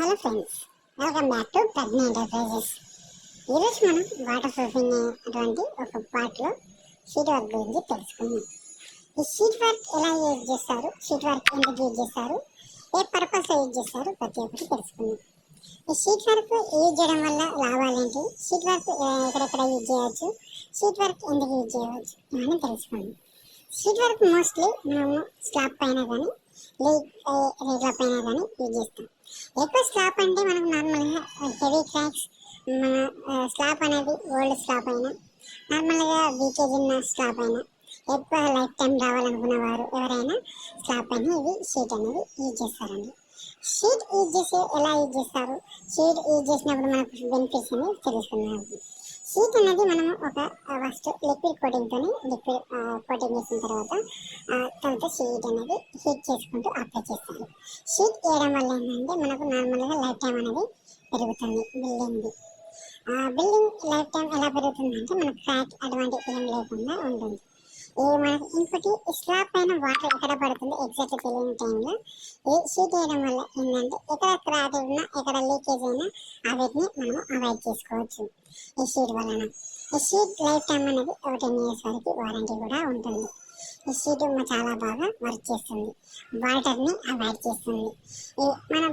Hello friends, welcome back to Pragna enterprises. ఈరోజు మనం water proofing అటువంటి ఒక పార్ట్లో షీట్ వర్క్ గురించి తెలుసుకుందాం. ఈ షీట్ వర్క్ ఎలా యూజ్ చేస్తారు, షీట్ వర్క్ ఎందుకు యూజ్ చేస్తారు, ఏ పర్పస్ యూజ్ చేస్తారు, ప్రతి ఒక్కటి తెలుసుకుందాం. ఈ షీట్ వర్క్ యూజ్ చేయడం వల్ల లాభాలు ఏంటి, షీట్ వర్క్ ఎక్కడెక్కడ యూజ్ చేయవచ్చు, షీట్ వర్క్ ఎందుకు యూజ్ చేయవచ్చు ఇవన్నీ తెలుసుకుందాం. షీట్ వర్క్ మోస్ట్లీ మనము స్లాబ్ పైన కానీ రేట్ల పైన కానీ యూజ్ చేస్తాం. ఎక్కువ స్లాబ్ అంటే మనకు నార్మల్గా హెవీ క్రాక్స్, మన స్లాబ్ అనేది ఓల్డ్ స్లాబ్ అయినా, నార్మల్గా లీకేజ్ ఉన్న స్లాబ్ అయినా, ఎక్కువ లైఫ్ టైం రావాలనుకున్న వారు ఎవరైనా స్లాబ్ పైన ఇది షీట్ అనేది యూజ్ చేస్తారండి. షీట్ యూజ్ చేసి ఎలా యూజ్ చేస్తారు, షీట్ యూజ్ చేసినప్పుడు మనకు బెనిఫిట్స్ అనేవి తెలుసుకున్నారు. షీట్ అనేది మనము ఒక ఫస్ట్ లిక్విడ్ కోటింగ్తో కోటింగ్ చేసిన తర్వాత షీట్ అనేది హీట్ చేసుకుంటూ అప్లై చేస్తాము. షీట్ వేయడం వల్ల ఏంటంటే మనకు నార్మల్గా లైఫ్ టైం అనేది పెరుగుతుంది. బిల్డింగ్ లైఫ్ టైం ఎలా పెరుగుతుందంటే మనకు క్రాక్ అటువంటి ఏం లేకుండా ఉంటుంది. మనకి ఇంకోటి స్లాబ్ పైన వాటర్ ఎక్కడ పడుతుంది ఎగ్జాక్ట్ తెలియని టైంలో ఈ షీట్ వేయడం వల్ల ఏంటంటే ఎక్కడ క్రాక్ ఉన్నా, ఎక్కడ లీకేజ్ అయినా వీటిని మనము అవాయిడ్ చేసుకోవచ్చు. ఈ షీట్ వలన ఈ షీట్ లైఫ్ టైం అనేది 10 years వరకు వారంటీ కూడా ఉంటుంది. ఈ షీట్ చాలా బాగా వర్క్ చేస్తుంది, వాటర్ని అవాయిడ్ చేస్తుంది. మనం